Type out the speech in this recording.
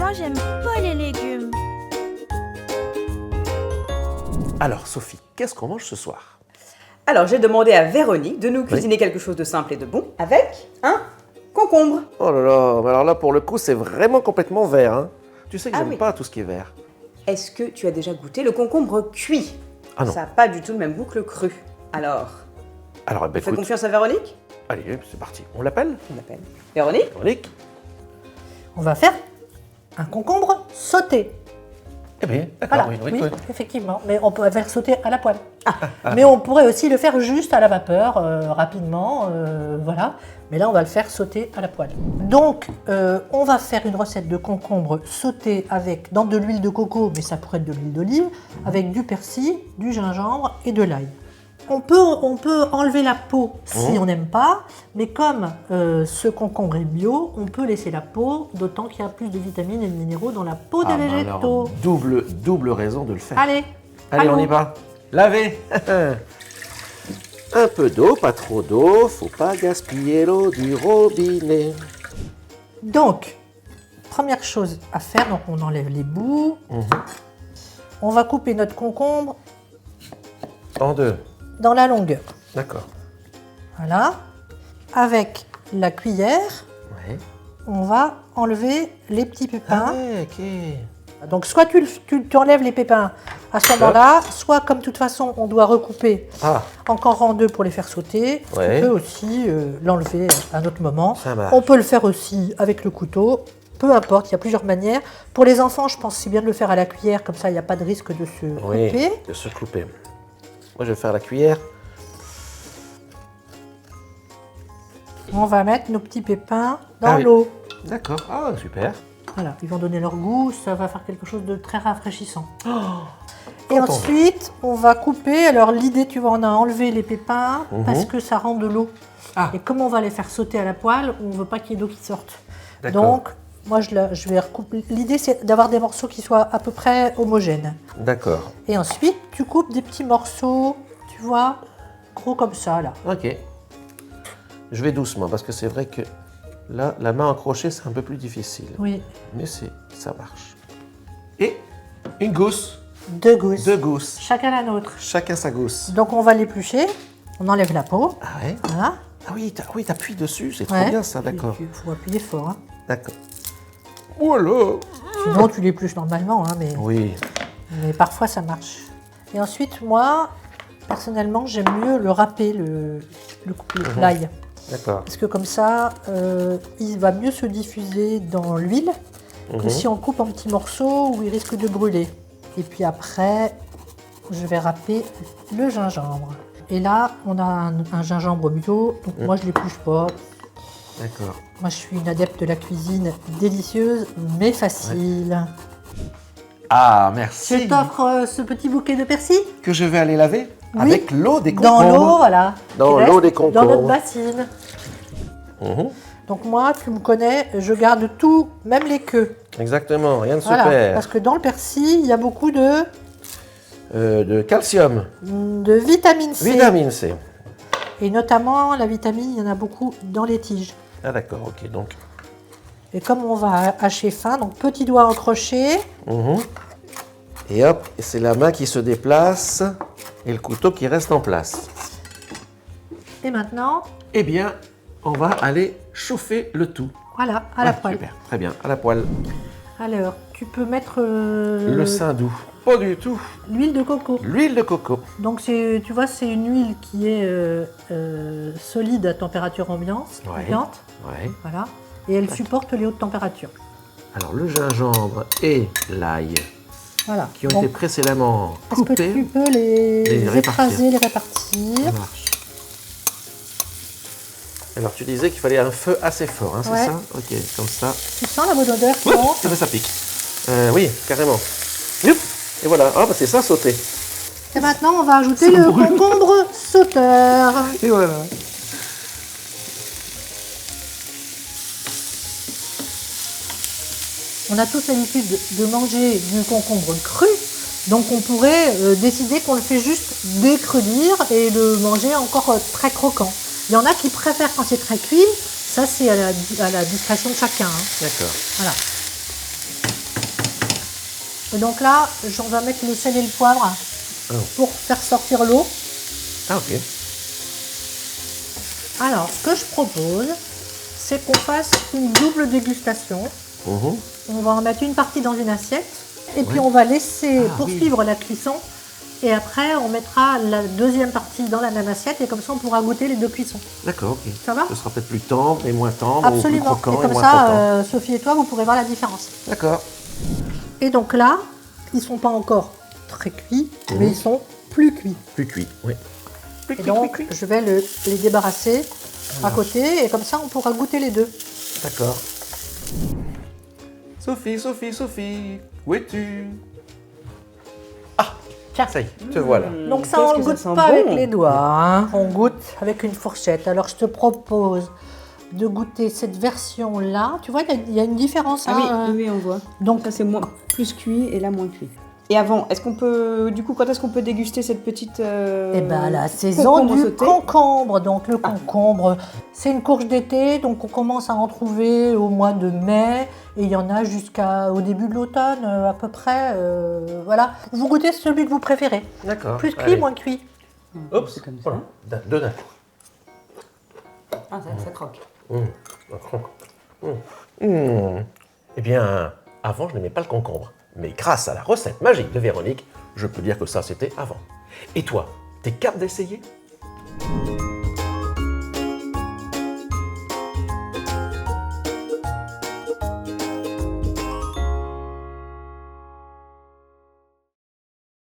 moi, j'aime pas les légumes. Alors, Sophie, qu'est-ce qu'on mange ce soir? Alors, j'ai demandé à Véronique de nous cuisiner quelque chose de simple et de bon avec un concombre. Oh là là, mais alors là, pour le coup, c'est vraiment complètement vert. Hein. Tu sais que Ah j'aime oui. pas tout ce qui est vert. Est-ce que tu as déjà goûté le concombre cuit? Ah non. Ça n'a pas du tout le même goût que le cru. Alors, Alors, eh ben, fais écoute, confiance à Véronique? allez, c'est parti. On l'appelle? On l'appelle. Véronique? Véronique? On va faire un concombre sauté. Eh bien, d'accord, Voilà, oui, oui, oui. effectivement. Mais on peut le faire sauter à la poêle. Mais on pourrait aussi le faire juste à la vapeur, rapidement, voilà. Mais là, on va le faire sauter à la poêle. Donc, on va faire une recette de concombre sauté avec dans de l'huile de coco, mais ça pourrait être de l'huile d'olive, avec du persil, du gingembre et de l'ail. On peut enlever la peau si on n'aime pas, mais comme ce concombre est bio, on peut laisser la peau, d'autant qu'il y a plus de vitamines et de minéraux dans la peau des Ah, bah végétaux. alors, double raison de le faire. Allez, Allez, on allons. y va. Laver. Un peu d'eau, pas trop d'eau. Faut pas gaspiller l'eau du robinet. Donc, première chose à faire, donc on enlève les bouts. On va couper notre concombre En deux. dans la longueur. D'accord. Voilà. Avec la cuillère, Ouais. on va enlever les petits Ah pépins. ouais, ok. Donc, soit tu enlèves les pépins à ce moment-là, soit comme de toute façon, on doit recouper Ah, encore en deux pour les faire sauter. Ouais. On peut aussi l'enlever à un autre moment. Ça marche. On peut le faire aussi avec le couteau. Peu importe, il y a plusieurs manières. Pour les enfants, je pense que c'est bien de le faire à la cuillère, comme ça il n'y a pas de risque de se oui, couper. de se couper. Moi, je vais faire la cuillère. On va mettre nos petits pépins dans Ah oui. l'eau. D'accord. Ah, super. Voilà, ils vont donner leur goût, ça va faire quelque chose de très rafraîchissant. Et Quand on ensuite, on va couper. Alors l'idée, tu vois, on a enlevé les pépins parce que ça rend de l'eau. Ah. Et comme on va les faire sauter à la poêle, on ne veut pas qu'il y ait d'eau qui sorte. D'accord. Donc, moi, je vais recouper. L'idée, c'est d'avoir des morceaux qui soient à peu près homogènes. D'accord. Et ensuite, tu coupes des petits morceaux, tu vois, gros comme ça, là. Ok. Je vais doucement parce que c'est vrai que là, la main en crochet, c'est un peu plus difficile. Oui, Mais ça marche. Et une gousse. 2 gousses. 2 gousses. Chacun la nôtre. Chacun sa gousse. Donc, on va l'éplucher. On enlève la peau. Ah ouais. Voilà. Ah oui, t'appuies dessus, c'est trop Ouais. bien ça, d'accord. Il faut appuyer fort. Hein. D'accord. Voilà. Sinon, tu l'épluches normalement, hein, Oui. mais parfois ça marche. Et ensuite, moi, personnellement, j'aime mieux le râper, l'ail. D'accord. Parce que comme ça, il va mieux se diffuser dans l'huile que si on le coupe en petits morceaux où il risque de brûler. Et puis après, je vais râper le gingembre. Et là, on a un gingembre bio, donc moi je ne l'épluche pas. D'accord. Moi, je suis une adepte de la cuisine délicieuse, mais facile. Ah, Je merci. t'offre ce petit bouquet de persil. Que je vais aller laver Oui. avec l'eau des Dans concombres. l'eau, voilà. Dans qui l'eau reste des concombres. Dans notre bassine. Mhm. Donc moi, tu me connais, je garde tout, même les queues. Exactement, rien ne se Voilà, perd. parce que dans le persil, il y a beaucoup de Calcium, vitamine C. vitamine C. Et notamment, la vitamine, il y en a beaucoup dans les tiges. Ah d'accord, ok, donc. Et comme on va hacher fin, donc petit doigt en crochet, Mhm. Et hop, et c'est la main qui se déplace et le couteau qui reste en place. et maintenant, Eh bien, on va aller chauffer le tout. voilà, à la Ouais, poêle. Super, très bien, à la poêle. Alors, tu peux mettre Le sein doux. Pas du tout. l'huile de coco. L'huile de coco. Donc, tu vois, c'est une huile qui est solide à température ambiante. Ouais. Ouais. Voilà. Et elle supporte les hautes températures. Alors le gingembre et l'ail Voilà. qui ont Donc, été précédemment est-ce que tu coupés. peux les répartir. écraser, les répartir? Ça marche. Alors tu disais qu'il fallait un feu assez fort, hein, Ouais. c'est ça? Ok, comme ça. Tu sens la bonne odeur qui Oups, monte? ça pique. Oui, carrément. Youp. Et voilà, ah bah c'est ça sauter. Et maintenant, on va ajouter le concombre sauteur. Et voilà. On a tous l'habitude de manger du concombre cru, donc on pourrait décider qu'on le fait juste décrudire et le manger encore très croquant. Il y en a qui préfèrent quand c'est très cuit, ça c'est à la discrétion de chacun. Hein. D'accord. Voilà. Et donc là, on va mettre le sel et le poivre pour faire sortir l'eau. Ah, ok. Alors, ce que je propose, c'est qu'on fasse une double dégustation. Mhm. On va en mettre une partie dans une assiette et puis on va laisser poursuivre la cuisson. Et après, on mettra la deuxième partie dans la même assiette et comme ça, on pourra goûter les deux cuissons. D'accord, ok. Ça va? Ce sera peut-être plus tendre et moins tendre, Absolument. ou plus croquant Et comme moins ça, croquant. Sophie et toi, vous pourrez voir la différence. D'accord. Et donc là, ils sont pas encore très cuits, mais ils sont plus cuits. Plus cuit, oui. Plus Et donc, je vais les débarrasser à côté et comme ça, on pourra goûter les deux. D'accord. Sophie, où es-tu? Ah, Tiens. ça y est, te voilà. Donc ça, Qu'est-ce on que ne ça goûte sent pas bon. avec les doigts, hein. On goûte avec une fourchette. Alors je te propose de goûter cette version-là. Tu vois, il y a une différence. Ah hein, oui, oui, on voit. Donc Ça, c'est plus cuit et là, moins cuit. Et avant, est-ce qu'on peut, du coup, quand est-ce qu'on peut déguster cette petite eh ben, la saison concombre du sauté concombre. Donc le concombre, c'est une courge d'été, donc on commence à en trouver au mois de mai et il y en a jusqu'au début de l'automne à peu près. Voilà. Vous goûtez celui que vous préférez. D'accord. Plus cuit, Allez. moins cuit. Oups, C'est comme ça. voilà. Deux d'un coup. Ah, ça croque. Eh bien, avant, je n'aimais pas le concombre. Mais grâce à la recette magique de Véronique, je peux dire que ça, c'était avant. Et toi, t'es capable d'essayer?